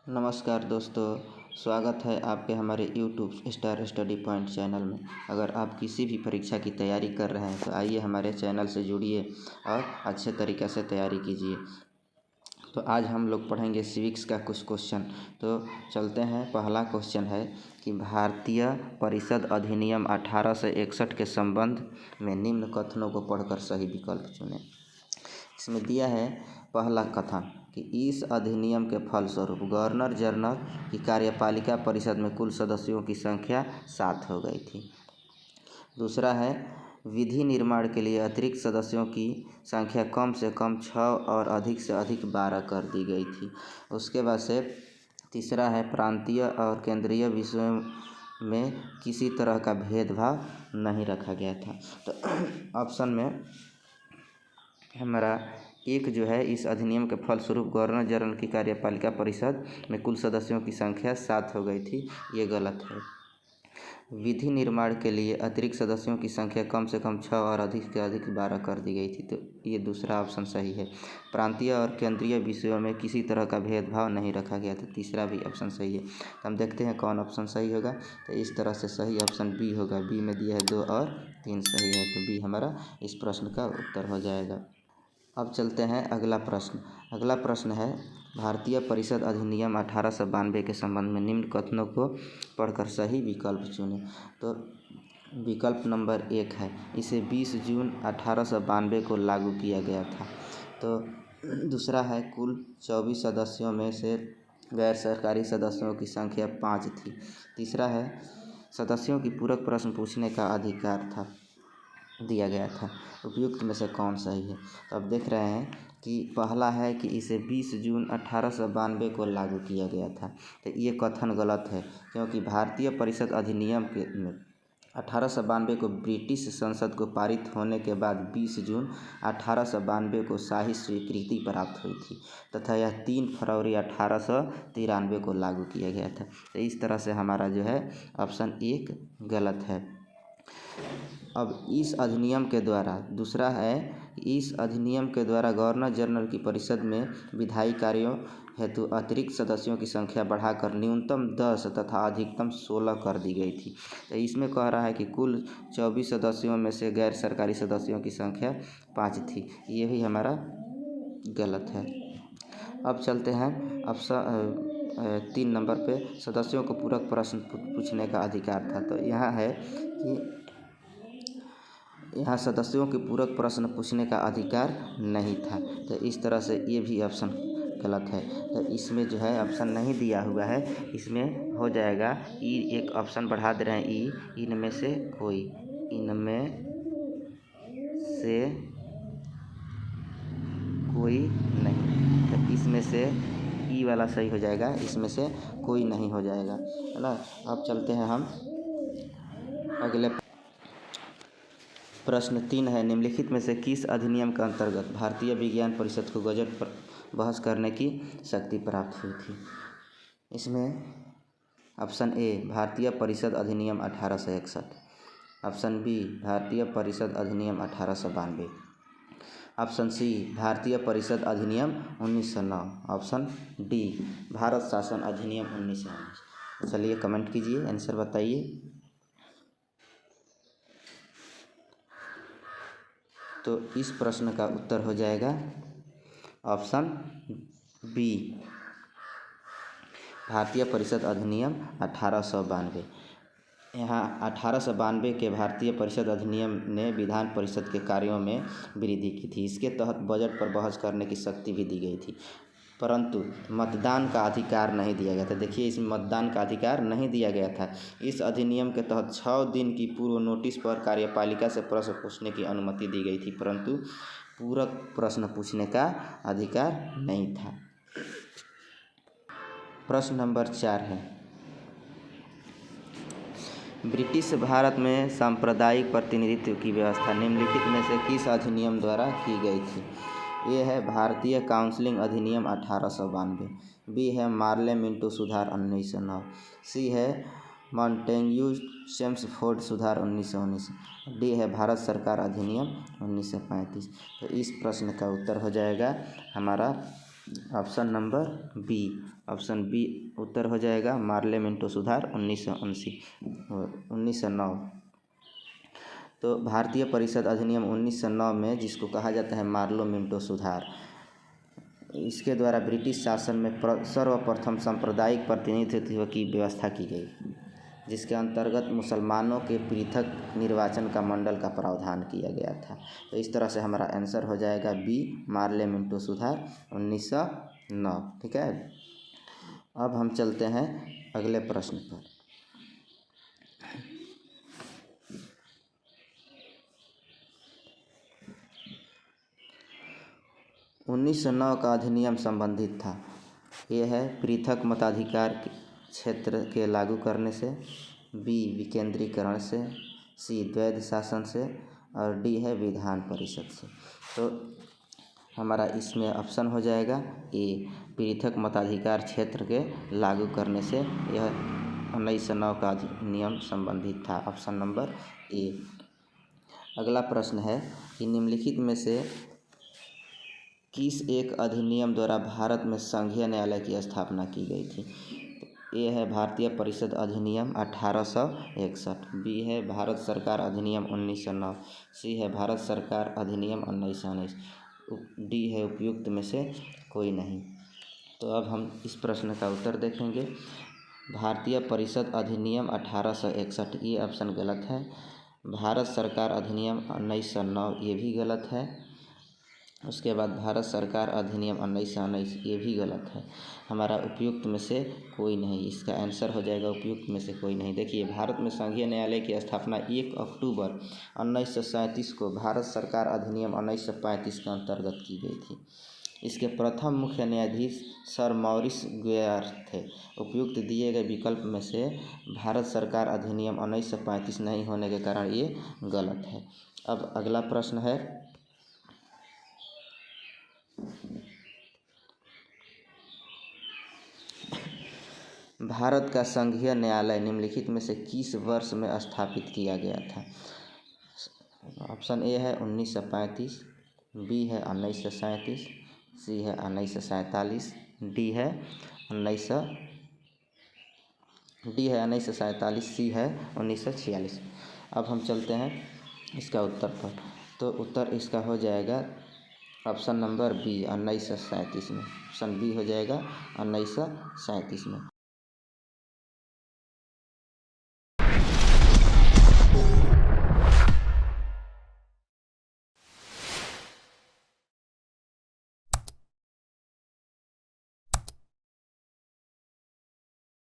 नमस्कार दोस्तों, स्वागत है आपके हमारे YouTube star study point channel में। अगर आप किसी भी परीक्षा की तैयारी कर रहे हैं तो आइए हमारे चैनल से जुड़िए और अच्छे तरीक़े से तैयारी कीजिए। तो आज हम लोग पढ़ेंगे सिविक्स का कुछ क्वेश्चन। तो चलते हैं। पहला क्वेश्चन है कि भारतीय परिषद अधिनियम 1861 के संबंध में निम्न कथनों को पढ़कर सही विकल्प चुनें। इसमें दिया है पहला कथन कि इस अधिनियम के फलस्वरूप गवर्नर जनरल की कार्यपालिका परिषद में कुल सदस्यों की संख्या 7 हो गई थी। दूसरा है विधि निर्माण के लिए अतिरिक्त सदस्यों की संख्या कम से कम 6 और अधिक से अधिक 12 कर दी गई थी। उसके बाद से तीसरा है प्रांतीय और केंद्रीय विषयों में किसी तरह का भेदभाव नहीं रखा गया था। तो ऑप्शन में हमारा एक जो है, इस अधिनियम के फलस्वरूप गवर्नर जनरल की कार्यपालिका परिषद में कुल सदस्यों की संख्या 7 हो गई थी, ये गलत है। विधि निर्माण के लिए अतिरिक्त सदस्यों की संख्या कम से कम 6 और अधिक से अधिक 12 कर दी गई थी, तो ये दूसरा ऑप्शन सही है। प्रांतीय और केंद्रीय विषयों में किसी तरह का भेदभाव नहीं रखा गया था, तीसरा भी ऑप्शन सही है। तो हम देखते हैं कौन ऑप्शन सही होगा। तो इस तरह से सही ऑप्शन बी होगा। बी में दिया है 2 और 3 सही है, तो बी हमारा इस प्रश्न का उत्तर हो जाएगा। अब चलते हैं अगला प्रश्न। अगला प्रश्न है भारतीय परिषद अधिनियम 1892 के संबंध में निम्न कथनों को पढ़कर सही विकल्प चुनें। तो विकल्प नंबर 1 है, इसे 20 जून 1892 को लागू किया गया था। तो दूसरा है कुल 24 सदस्यों में से गैर सरकारी सदस्यों की संख्या 5 थी। तीसरा है सदस्यों की पूरक प्रश्न पूछने का अधिकार था, दिया गया था। उपयुक्त में से कौन सही है? तो अब देख रहे हैं कि पहला है कि इसे 20 जून 1892 को लागू किया गया था। तो ये कथन गलत है, क्योंकि भारतीय परिषद अधिनियम के 1892 को ब्रिटिश संसद को पारित होने के बाद 20 जून 1892 को शाही स्वीकृति प्राप्त हुई थी तथा यह 3 फरवरी 1893 को लागू किया गया था। तो इस तरह से हमारा जो है ऑप्शन 1 गलत है। अब इस अधिनियम के द्वारा, दूसरा है इस अधिनियम के द्वारा गवर्नर जनरल की परिषद में विधायी कार्यों हेतु अतिरिक्त सदस्यों की संख्या बढ़ाकर न्यूनतम 10 तथा अधिकतम 16 कर दी गई थी। तो इसमें कह रहा है कि कुल 24 सदस्यों में से गैर सरकारी सदस्यों की संख्या 5 थी, ये भी हमारा गलत है। अब चलते हैं ऑप्शन 3 नंबर पे, सदस्यों को पूरक प्रश्न पूछने का अधिकार था। तो यहाँ है कि यहाँ सदस्यों के पूरक प्रश्न पूछने का अधिकार नहीं था, तो इस तरह से ये भी ऑप्शन गलत है। तो इसमें जो है ऑप्शन नहीं दिया हुआ है, इसमें हो जाएगा ई। एक ऑप्शन बढ़ा दे रहे हैं ई, इनमें से कोई, इनमें से कोई नहीं। तो इसमें से ई वाला सही हो जाएगा, इसमें से कोई नहीं हो जाएगा, है ना। अब चलते हैं हम अगले प्रश्न 3 है, निम्नलिखित में से किस अधिनियम के अंतर्गत भारतीय विज्ञान परिषद को गजट पर बहस करने की शक्ति प्राप्त हुई थी? इसमें ऑप्शन ए भारतीय परिषद अधिनियम 1861, ऑप्शन बी भारतीय परिषद अधिनियम 1892, ऑप्शन सी भारतीय परिषद अधिनियम 1909, ऑप्शन डी भारत शासन अधिनियम 1919। चलिए कमेंट कीजिए, आंसर बताइए। तो इस प्रश्न का उत्तर हो जाएगा ऑप्शन बी भारतीय परिषद अधिनियम 1892। यहाँ 1892 के भारतीय परिषद अधिनियम ने विधान परिषद के कार्यों में वृद्धि की थी। इसके तहत बजट पर बहस करने की शक्ति भी दी गई थी, परंतु मतदान का अधिकार नहीं दिया गया था। देखिए, इसमें मतदान का अधिकार नहीं दिया गया था। इस अधिनियम के तहत 6 दिन की पूर्व नोटिस पर कार्यपालिका से प्रश्न पूछने की अनुमति दी गई थी, परंतु पूरक प्रश्न पूछने का अधिकार नहीं था। प्रश्न नंबर 4 है, ब्रिटिश भारत में सांप्रदायिक प्रतिनिधित्व की व्यवस्था निम्नलिखित में से किस अधिनियम द्वारा की गई थी? ए है भारतीय काउंसिलिंग अधिनियम 1892, बी है मार्ले मिंटो सुधार 1909, सी है मॉन्टेग्यू चेम्सफोर्ड सुधार 1919, डी है भारत सरकार अधिनियम 1935। तो इस प्रश्न का उत्तर हो जाएगा हमारा option number B. Option B उत्तर हो जाएगा मार्ले मिंटो सुधार 1909। तो भारतीय परिषद अधिनियम 1909 में जिसको कहा जाता है मार्लो मिंटो सुधार, इसके द्वारा ब्रिटिश शासन में सर्वप्रथम सांप्रदायिक प्रतिनिधित्व की व्यवस्था की गई, जिसके अंतर्गत मुसलमानों के पृथक निर्वाचन का मंडल का प्रावधान किया गया था। तो इस तरह से हमारा आंसर हो जाएगा बी मार्ले मिंटो सुधार 1909। ठीक है, अब हम चलते हैं अगले प्रश्न पर। 1909 का अधिनियम संबंधित था। ये है पृथक मताधिकार क्षेत्र के लागू करने से, बी विकेंद्रीकरण से, सी द्वैध शासन से और डी है विधान परिषद से। तो हमारा इसमें ऑप्शन हो जाएगा ए पृथक मताधिकार क्षेत्र के लागू करने से यह 1909 का अधिनियम संबंधित था। Option number A. अगला प्रश्न है कि निम्नलिखित में से किस एक अधिनियम द्वारा भारत में संघीय न्यायालय की स्थापना की गई थी। तो ए है भारतीय परिषद अधिनियम 1861, बी है भारत सरकार अधिनियम 1909, सी है भारत सरकार अधिनियम 1919, डी है उपयुक्त में से कोई नहीं। तो अब हम इस प्रश्न का उत्तर देखेंगे। भारतीय परिषद अधिनियम 1861 ये ऑप्शन गलत है। भारत सरकार अधिनियम 1909 ये भी गलत है। उसके बाद भारत सरकार अधिनियम 1919 ये भी गलत है। हमारा उपयुक्त में से कोई नहीं, इसका आंसर हो जाएगा उपयुक्त में से कोई नहीं। देखिए, भारत में संघीय न्यायालय की स्थापना 1 अक्टूबर 1937 को भारत सरकार अधिनियम 1935 के अंतर्गत की गई थी। इसके प्रथम मुख्य न्यायाधीश सर मॉरिस गुएयर थे। उपयुक्त दिए गए विकल्प में से भारत सरकार अधिनियम 1935 नहीं होने के कारण ये गलत है। अब अगला प्रश्न है, भारत का संघीय न्यायालय निम्नलिखित में से किस वर्ष में स्थापित किया गया था। ऑप्शन ए है 1935, बी है 1937, सी है 1947, डी है 1947, सी है 1946। अब हम चलते हैं इसका उत्तर पर। तो उत्तर इसका हो जाएगा ऑप्शन नंबर बी 1937 में। ऑप्शन बी हो जाएगा 1937 में।